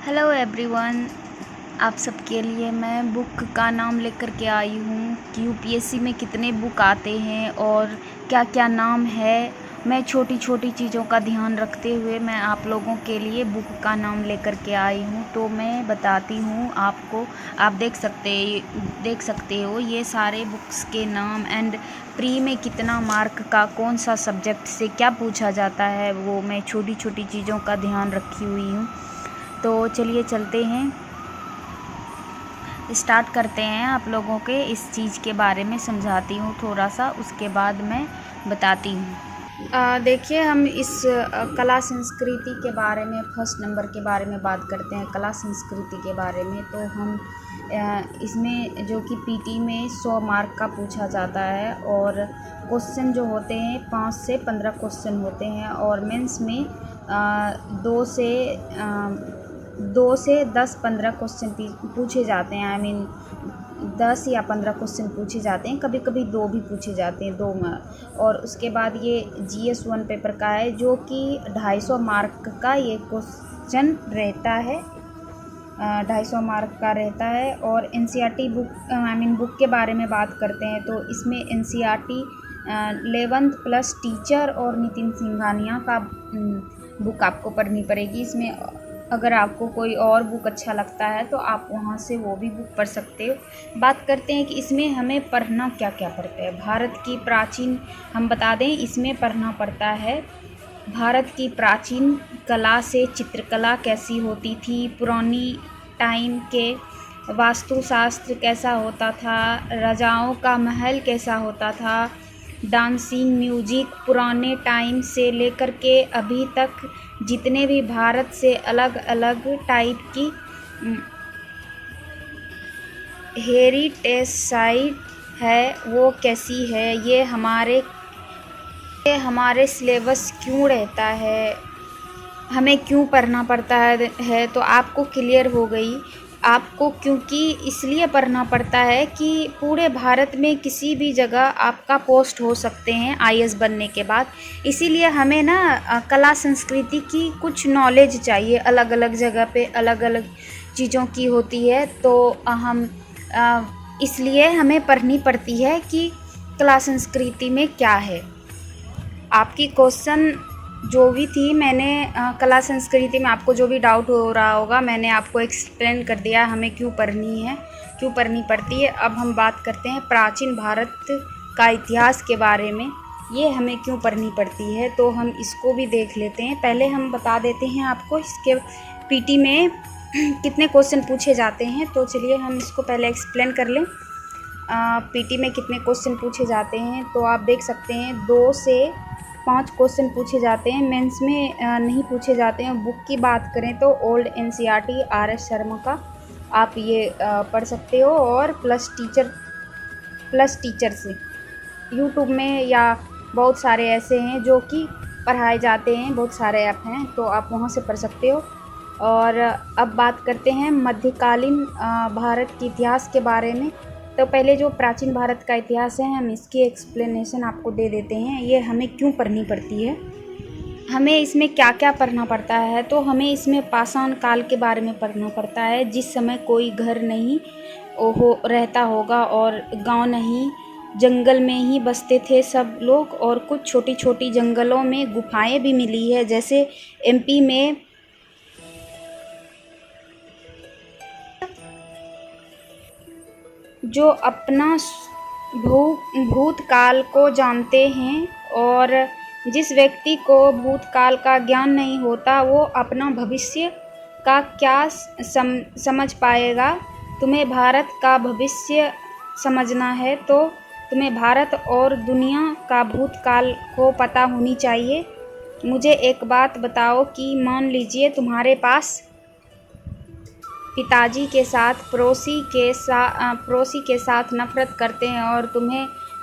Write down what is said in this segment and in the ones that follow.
Hello everyone. आप सबके लिए मैं बुक का नाम लेकर के आई हूँ कि यूपीएससी में कितने बुक आते हैं और क्या क्या नाम है। मैं छोटी छोटी चीज़ों का ध्यान रखते हुए मैं आप लोगों के लिए बुक का नाम लेकर के आई हूँ, तो मैं बताती हूँ आपको। आप देख सकते हो ये सारे बुक्स के नाम एंड प्री में कितना मार्क का कौन सा सब्जेक्ट से क्या पूछा जाता है, वो मैं छोटी छोटी चीज़ों का ध्यान रखी हुई हूँ। तो चलिए चलते हैं, स्टार्ट करते हैं। आप लोगों के इस चीज़ के बारे में समझाती हूँ थोड़ा सा, उसके बाद मैं बताती हूँ। देखिए, हम इस कला संस्कृति के बारे में फर्स्ट नंबर के बारे में बात करते हैं। कला संस्कृति के बारे में तो हम इसमें जो कि पीटी में 100 मार्क का पूछा जाता है और क्वेश्चन जो होते हैं 5 से 15 क्वेश्चन होते हैं और मेंस में 2 से 10-15 क्वेश्चन पूछे जाते हैं। 10 या 15 क्वेश्चन पूछे जाते हैं, कभी कभी 2 भी पूछे जाते हैं, 2 मार्क। और उसके बाद ये जीएस 1 पेपर का है जो कि 250 मार्क का ये क्वेश्चन रहता है, 250 मार्क का रहता है। और एनसीईआरटी बुक के बारे में बात करते हैं तो इसमें एनसीईआरटी 11th प्लस टीचर और नितिन सिंघानिया का बुक आपको पढ़नी पड़ेगी। इसमें अगर आपको कोई और बुक अच्छा लगता है तो आप वहाँ से वो भी बुक पढ़ सकते हो। बात करते हैं कि इसमें हमें पढ़ना क्या क्या पड़ता है। भारत की प्राचीन, हम बता दें, इसमें पढ़ना पड़ता है भारत की प्राचीन कला से चित्रकला कैसी होती थी, पुरानी टाइम के वास्तुशास्त्र कैसा होता था, राजाओं का महल कैसा होता था, डांसिंग म्यूजिक पुराने टाइम से लेकर के अभी तक जितने भी भारत से अलग अलग टाइप की हेरिटेज साइट है वो कैसी है, ये हमारे सिलेबस क्यों रहता है, हमें क्यों पढ़ना पड़ता है। तो आपको क्लियर हो गई आपको, क्योंकि इसलिए पढ़ना पड़ता है कि पूरे भारत में किसी भी जगह आपका पोस्ट हो सकते हैं आईएएस बनने के बाद। इसीलिए हमें ना कला संस्कृति की कुछ नॉलेज चाहिए। अलग अलग जगह पे अलग अलग चीज़ों की होती है, तो हम इसलिए हमें पढ़नी पड़ती है कि कला संस्कृति में क्या है। आपकी क्वेश्चन जो भी थी, मैंने कला संस्कृति में आपको जो भी डाउट हो रहा होगा मैंने आपको एक्सप्लेन कर दिया हमें क्यों पढ़नी पड़ती है। अब हम बात करते हैं प्राचीन भारत का इतिहास के बारे में, ये हमें क्यों पढ़नी पड़ती है, तो हम इसको भी देख लेते हैं। पहले हम बता देते हैं आपको इसके पीटी में कितने क्वेश्चन पूछे जाते हैं। तो चलिए हम इसको पहले एक्सप्लेन कर लें। पीटी में कितने क्वेश्चन पूछे जाते हैं तो आप देख सकते हैं 2 से 5 क्वेश्चन पूछे जाते हैं, मेंस में नहीं पूछे जाते हैं। बुक की बात करें तो ओल्ड एनसीईआरटी आरएस शर्मा का आप ये पढ़ सकते हो, और प्लस टीचर से यूट्यूब में या बहुत सारे ऐसे हैं जो कि पढ़ाए जाते हैं, बहुत सारे ऐप हैं तो आप वहाँ से पढ़ सकते हो। और अब बात करते हैं मध्यकालीन भारत के इतिहास के बारे में। तो पहले जो प्राचीन भारत का इतिहास है हम इसकी एक्सप्लेनेशन आपको दे देते हैं, ये हमें क्यों पढ़नी पड़ती है, हमें इसमें क्या क्या पढ़ना पड़ता है। तो हमें इसमें पाषाण काल के बारे में पढ़ना पड़ता है, जिस समय कोई घर नहीं रहता होगा और गांव नहीं, जंगल में ही बसते थे सब लोग, और कुछ छोटी छोटी जंगलों में गुफाएं भी मिली है। जैसे एमपी में जो अपना भूतकाल को जानते हैं, और जिस व्यक्ति को भूतकाल का ज्ञान नहीं होता वो अपना भविष्य का क्या समझ पाएगा। तुम्हें भारत का भविष्य समझना है तो तुम्हें भारत और दुनिया का भूतकाल को पता होनी चाहिए। मुझे एक बात बताओ कि मान लीजिए तुम्हारे पास पिताजी के साथ पड़ोसी के साथ नफ़रत करते हैं, और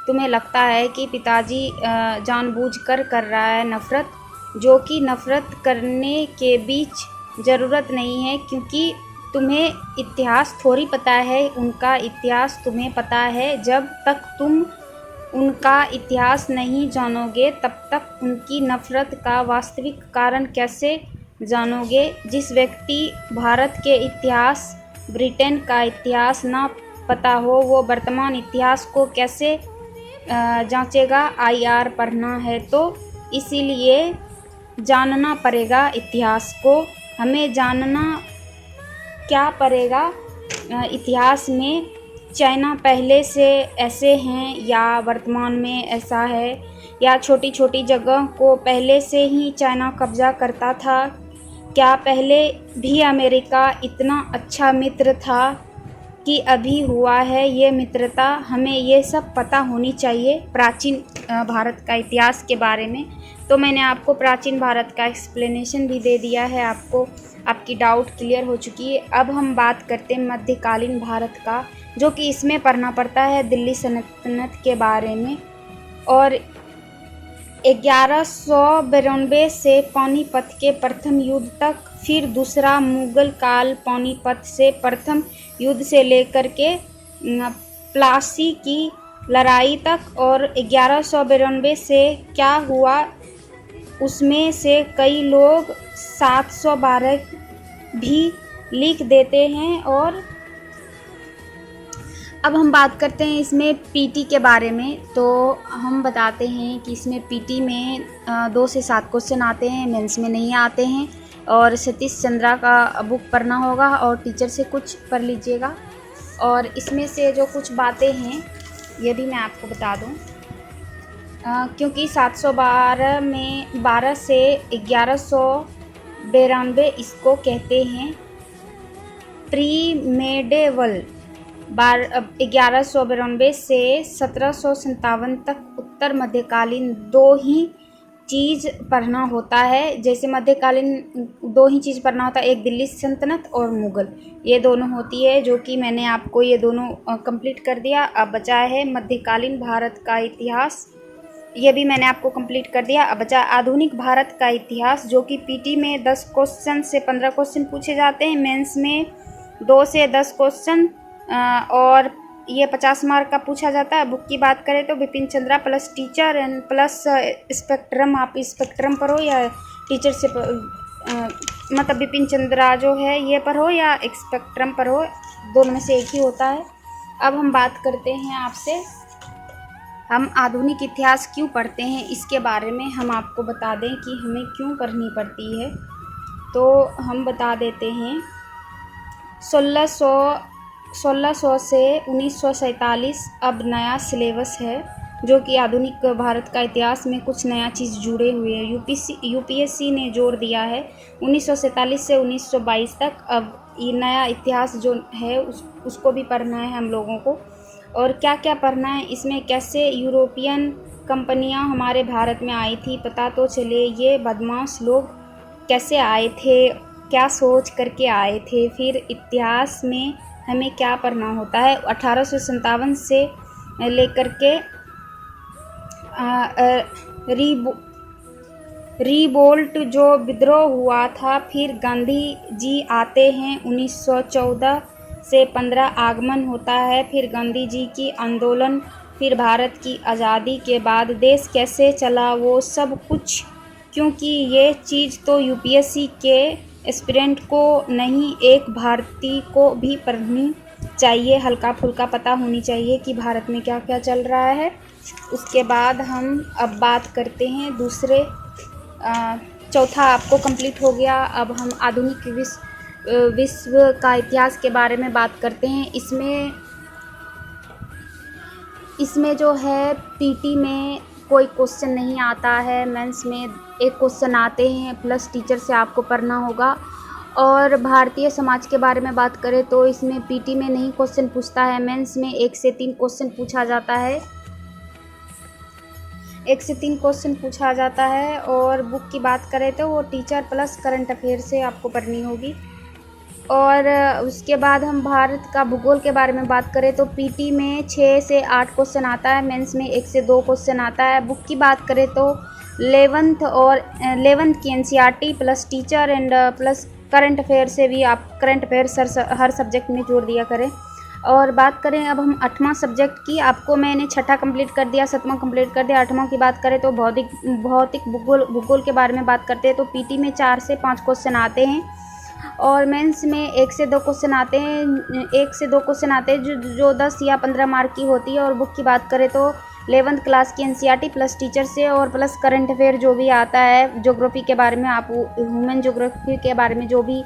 तुम्हें लगता है कि पिताजी जानबूझकर कर रहा है नफ़रत, जो कि नफ़रत करने के बीच ज़रूरत नहीं है, क्योंकि तुम्हें इतिहास थोड़ी पता है, उनका इतिहास तुम्हें पता है। जब तक तुम उनका इतिहास नहीं जानोगे तब तक उनकी नफ़रत का वास्तविक कारण कैसे जानोगे। जिस व्यक्ति भारत के इतिहास, ब्रिटेन का इतिहास ना पता हो वो वर्तमान इतिहास को कैसे जांचेगा। IR पढ़ना है तो इसीलिए जानना पड़ेगा इतिहास को। हमें जानना क्या पड़ेगा इतिहास में, चाइना पहले से ऐसे हैं या वर्तमान में ऐसा है, या छोटी छोटी जगह को पहले से ही चाइना कब्जा करता था। क्या पहले भी अमेरिका इतना अच्छा मित्र था कि अभी हुआ है ये मित्रता। हमें ये सब पता होनी चाहिए प्राचीन भारत का इतिहास के बारे में। तो मैंने आपको प्राचीन भारत का एक्सप्लेनेशन भी दे दिया है, आपकी डाउट क्लियर हो चुकी है। अब हम बात करते हैं मध्यकालीन भारत का, जो कि इसमें पढ़ना पड़ता है दिल्ली सल्तनत के बारे में। और 1192 से पानीपत के प्रथम युद्ध तक, फिर दूसरा मुगल काल पानीपत से प्रथम युद्ध से लेकर के प्लासी की लड़ाई तक, और 1192 से क्या हुआ उसमें से कई लोग 712 भी लिख देते हैं। और अब हम बात करते हैं इसमें पीटी के बारे में। तो हम बताते हैं कि इसमें पीटी में 2 से 7 क्वेश्चन आते हैं, मेंस में नहीं आते हैं। और सतीश चंद्रा का बुक पढ़ना होगा और टीचर से कुछ पढ़ लीजिएगा। और इसमें से जो कुछ बातें हैं ये भी मैं आपको बता दूं, क्योंकि 712 में 12 से 1192 इसको कहते हैं प्री मेडेवल। 1192 से 1757 तक उत्तर मध्यकालीन 2 ही चीज़ पढ़ना होता है। जैसे मध्यकालीन 2 ही चीज़ पढ़ना होता है, एक दिल्ली सल्तनत और मुग़ल, ये दोनों होती है, जो कि मैंने आपको ये दोनों कंप्लीट कर दिया। अब बचा है मध्यकालीन भारत का इतिहास, ये भी मैंने आपको कंप्लीट कर दिया। अब बचा आधुनिक भारत का इतिहास, जो कि पीटी में 10 क्वेश्चन से 15 क्वेश्चन पूछे जाते हैं, मेंस में 2 से 10 क्वेश्चन और ये 50 मार्क का पूछा जाता है। बुक की बात करें तो Bipin Chandra plus teacher and plus spectrum, आप स्पेक्ट्रम पर हो या टीचर से मतलब बिपिन चंद्रा जो है ये पर हो या स्पेक्ट्रम पर हो, दोनों में से एक ही होता है। अब हम बात करते हैं आपसे, हम आधुनिक इतिहास क्यों पढ़ते हैं इसके बारे में हम आपको बता दें कि हमें क्यों पढ़नी पड़ती है। तो हम बता देते हैं 1600 से 1947 अब नया सिलेबस है, जो कि आधुनिक भारत का इतिहास में कुछ नया चीज़ जुड़े हुए हैं। यूपीएससी ने जोड़ दिया है 1947 से 1922 तक। अब ये नया इतिहास जो है उसको भी पढ़ना है हम लोगों को। और क्या क्या पढ़ना है इसमें, कैसे यूरोपियन कंपनियां हमारे भारत में आई थी पता तो चले, ये बदमाश लोग कैसे आए थे, क्या सोच करके आए थे। फिर इतिहास में हमें क्या पढ़ना होता है, 1857 से लेकर के रिवोल्ट जो विद्रोह हुआ था, फिर गांधी जी आते हैं 1914 से 15 आगमन होता है, फिर गांधी जी की आंदोलन, फिर भारत की आज़ादी के बाद देश कैसे चला वो सब कुछ। क्योंकि ये चीज़ तो यूपीएससी के एस्पिरेंट को नहीं, एक भारतीय को भी पढ़नी चाहिए, हल्का फुल्का पता होनी चाहिए कि भारत में क्या क्या चल रहा है। उसके बाद हम अब बात करते हैं दूसरे, चौथा आपको कंप्लीट हो गया। अब हम आधुनिक विश्व का इतिहास के बारे में बात करते हैं। इसमें जो है पीटी में कोई क्वेश्चन नहीं आता है, मेंस में एक क्वेश्चन आते हैं, प्लस टीचर से आपको पढ़ना होगा। और भारतीय समाज के बारे में बात करें तो इसमें पीटी में नहीं क्वेश्चन पूछता है, मेंस में 1 से 3 क्वेश्चन पूछा जाता है, 1 से 3 क्वेश्चन पूछा जाता है। और बुक की बात करें तो वो टीचर प्लस करंट अफेयर से आपको पढ़नी होगी। और उसके बाद हम भारत का भूगोल के बारे में बात करें तो पीटी में 6 से 8 क्वेश्चन आता है, मेंस में 1 से 2 क्वेश्चन आता है। बुक की बात करें तो 11th की NCERT plus teacher and plus current affair से भी आप करंट अफेयर हर सब्जेक्ट में जोड़ दिया करें। और बात करें अब हम 8वां सब्जेक्ट की, आपको मैंने 6ठा कंप्लीट कर दिया, 7वां कंप्लीट कर दिया। 8वां की बात करें तो भौतिक भूगोल के बारे में बात करते हैं। तो पीटी में 4 से 5 क्वेश्चन आते हैं और मेंस में 1 से 2 क्वेश्चन आते हैं। 1 से 2 क्वेश्चन आते हैं जो 10 या 15 मार्क की होती है। और बुक की बात करें तो 11th क्लास की एनसीईआरटी प्लस टीचर से और प्लस करंट अफेयर जो भी आता है, ज्योग्राफी के बारे में, आप ह्यूमन ज्योग्राफी के बारे में जो भी,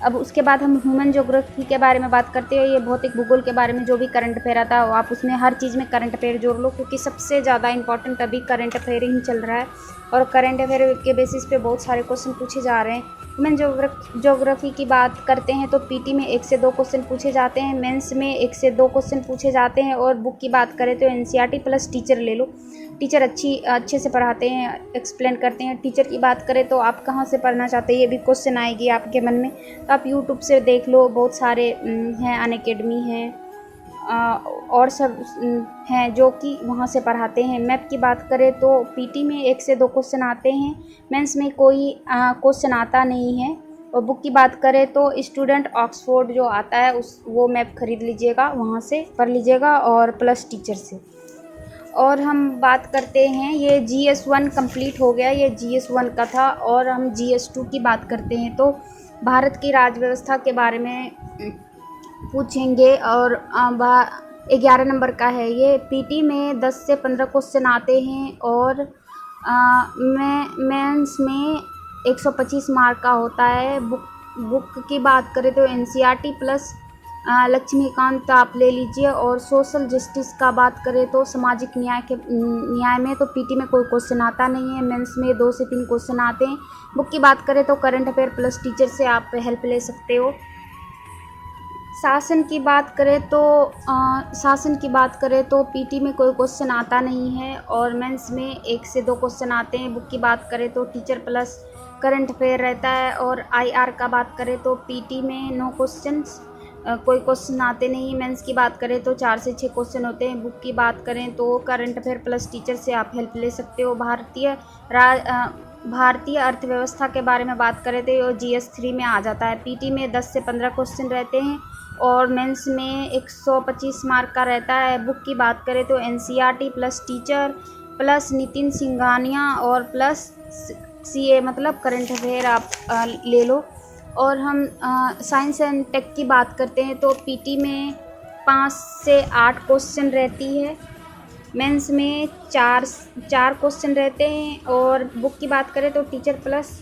अब उसके बाद हम ह्यूमन ज्योग्राफी के बारे में बात करते हैं। ये भौतिक भूगोल के बारे में जो भी करंट अफेयर आता है आप उसमें हर चीज़ में करंट अफेयर जोड़ लो, क्योंकि सबसे ज़्यादा इंपॉर्टेंट अभी करंट अफेयर ही चल रहा है और करंट अफेयर के बेसिस पे बहुत सारे क्वेश्चन पूछे जा रहे हैं। ह्यूमन ज्योग्राफी की बात करते हैं तो पीटी में 1 से 2 क्वेश्चन पूछे जाते हैं, मेंस में 1 से 2 क्वेश्चन पूछे जाते हैं। और बुक की बात करें तो एनसीईआरटी प्लस टीचर ले लो, टीचर अच्छे से पढ़ाते हैं, एक्सप्लेन करते हैं। टीचर की बात करें तो आप कहाँ से पढ़ना चाहते हैं ये भी क्वेश्चन आएगी आपके मन में, तो आप यूट्यूब से देख लो, बहुत सारे हैं, अनअकैडमी हैं और सब हैं जो कि वहाँ से पढ़ाते हैं। मैप की बात करें तो पीटी में 1 से 2 क्वेश्चन आते हैं, मेंस में कोई क्वेश्चन आता नहीं है। और बुक की बात करें तो स्टूडेंट ऑक्सफोर्ड जो आता है वो मैप खरीद लीजिएगा, वहाँ से पढ़ लीजिएगा और प्लस टीचर से। और हम बात करते हैं, ये GS1 कंप्लीट हो गया, ये GS1 का था। और हम GS2 की बात करते हैं तो भारत की राज्य व्यवस्था के बारे में पूछेंगे और 11 नंबर का है ये। पीटी में 10 से 15 क्वेश्चन आते हैं और मेंस में 125 मार्क का होता है। बुक की बात करें तो एनसीईआरटी प्लस लक्ष्मीकांत आप ले लीजिए। और सोशल जस्टिस का बात करें तो सामाजिक न्याय में तो पीटी में कोई क्वेश्चन आता नहीं है, मेंस में 2 से 3 क्वेश्चन आते हैं। बुक की बात करें तो करंट अफेयर प्लस टीचर से आप हेल्प ले सकते हो। शासन की बात करें तो पीटी में कोई क्वेश्चन आता नहीं है और मेंस में 1 से 2 क्वेश्चन आते हैं। बुक की बात करें तो टीचर प्लस करंट अफेयर रहता है। और आईआर का बात करें तो पीटी में 9 क्वेश्चंस, कोई क्वेश्चन आते नहीं। मेंस की बात करें तो 4 से 6 क्वेश्चन होते हैं। बुक की बात करें तो करंट अफेयर प्लस टीचर से आप हेल्प ले सकते हो। भारतीय अर्थव्यवस्था के बारे में बात करें तो GS3 में आ जाता है। पीटी में 10 से 15 क्वेश्चन रहते हैं और मेंस में 125 मार्क का रहता है। बुक की बात करें तो NCERT plus teacher plus Nitin Singhania और प्लस CA मतलब करंट अफेयर आप ले लो। और हम साइंस एंड टेक की बात करते हैं तो पीटी में 5 से 8 क्वेश्चन रहती है, मेंस में 4 क्वेश्चन रहते हैं। और बुक की बात करें तो टीचर प्लस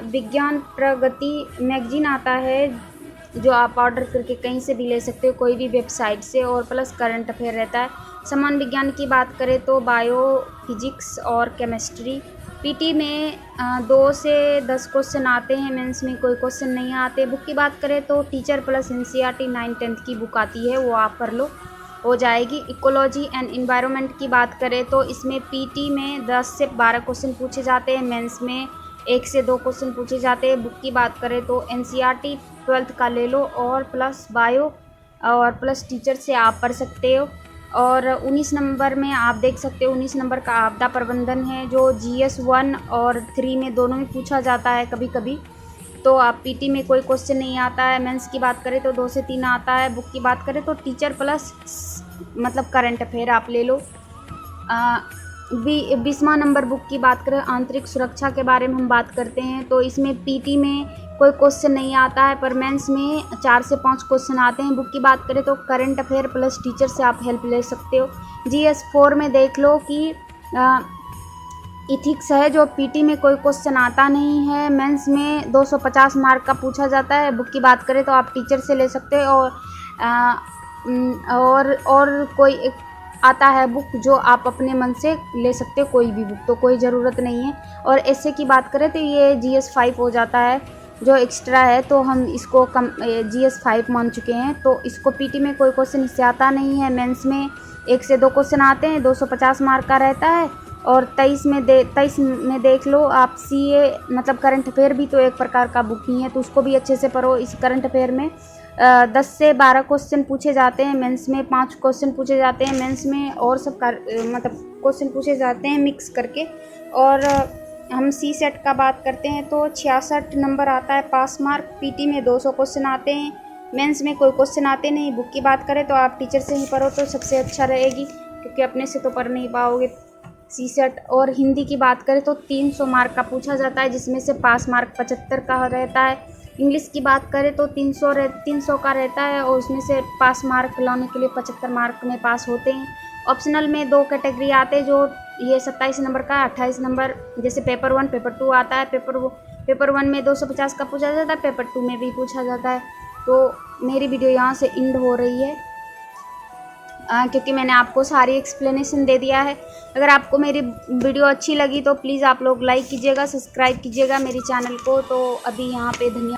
विज्ञान प्रगति मैगजीन आता है जो आप ऑर्डर करके कहीं से भी ले सकते हो, कोई भी वेबसाइट से, और प्लस करंट अफेयर रहता है। समान विज्ञान की बात करें तो बायो, फिजिक्स और केमिस्ट्री। पीटी में 2 से 10 क्वेश्चन आते हैं, मेंस में कोई क्वेश्चन नहीं आते। बुक की बात करें तो टीचर प्लस एनसीईआरटी 9th-10th की बुक आती है, वो आप पढ़ लो, हो जाएगी। इकोलॉजी एंड इन्वायरमेंट की बात करें तो इसमें पीटी में 10 से 12 क्वेश्चन पूछे जाते हैं, मेंस में 1 से 2 क्वेश्चन पूछे जाते हैं। बुक की बात करें तो एनसीईआरटी 12th का ले लो और प्लस बायो और प्लस टीचर से आप पढ़ सकते हो। और 19 नंबर में आप देख सकते हो, 19 नंबर का आपदा प्रबंधन है जो GS1 और 3 में दोनों में पूछा जाता है कभी कभी। तो आप पीटी में कोई क्वेश्चन नहीं आता है। मेंस की बात करें तो 2 से 3 आता है। बुक की बात करें तो टीचर प्लस मतलब करंट अफेयर आप ले लो। 20वां नंबर बुक की बात करें, आंतरिक सुरक्षा के बारे में हम बात करते हैं तो इसमें पीटी में कोई क्वेश्चन नहीं आता है, पर मेंस में 4 से 5 क्वेश्चन आते हैं। बुक की बात करें तो करंट अफेयर प्लस टीचर से आप हेल्प ले सकते हो। GS4 में देख लो कि इथिक्स है जो पीटी में कोई क्वेश्चन आता नहीं है, मेंस में 250 मार्क का पूछा जाता है। बुक की बात करें तो आप टीचर से ले सकते हो। और कोई एक आता है बुक जो आप अपने मन से ले सकते हो, कोई भी बुक, तो कोई ज़रूरत नहीं है। और ऐसे की बात करें तो ये GS5 हो जाता है जो एक्स्ट्रा है, तो हम इसको GS5 मान चुके हैं। तो इसको पीटी में कोई क्वेश्चन इससे आता नहीं है। मेंस में 1 से 2 क्वेश्चन आते हैं, 250 मार्क का रहता है। और 23 में देख लो आप, CA मतलब करंट अफेयर भी तो एक प्रकार का बुक ही है, तो उसको भी अच्छे से पढ़ो। इस करंट अफेयर में 10 से 12 क्वेश्चन पूछे जाते हैं, मेंस में 5 क्वेश्चन पूछे जाते हैं, मेंस में और सब मतलब क्वेश्चन पूछे जाते हैं मिक्स करके। और हम CSET का बात करते हैं तो 66 नंबर आता है पास मार्क। पीटी में 200 क्वेश्चन आते हैं मेंस में कोई क्वेश्चन आते नहीं। बुक की बात करें तो आप टीचर से ही पढ़ो तो सबसे अच्छा रहेगी, क्योंकि अपने से तो पढ़ नहीं पाओगे। सीसेट और हिंदी की बात करें तो 300 मार्क का पूछा जाता है, जिसमें से पास मार्क 75 का रहता है। इंग्लिश की बात करें तो 300 का रहता है और उसमें से पास मार्क लाने के लिए 75 मार्क में पास होते हैं। ऑप्शनल में 2 कैटेगरी आते हैं, जो ये 27 नंबर का 28 नंबर, जैसे पेपर 1 पेपर 2 आता है। पेपर 1 में 250 का पूछा जाता है, पेपर 2 में भी पूछा जाता है। तो मेरी वीडियो यहाँ से एंड हो रही है, क्योंकि मैंने आपको सारी एक्सप्लेनेशन दे दिया है। अगर आपको मेरी वीडियो अच्छी लगी तो प्लीज़ आप लोग लाइक कीजिएगा, सब्सक्राइब कीजिएगा मेरे चैनल को। तो अभी यहाँ पे धन्यवाद।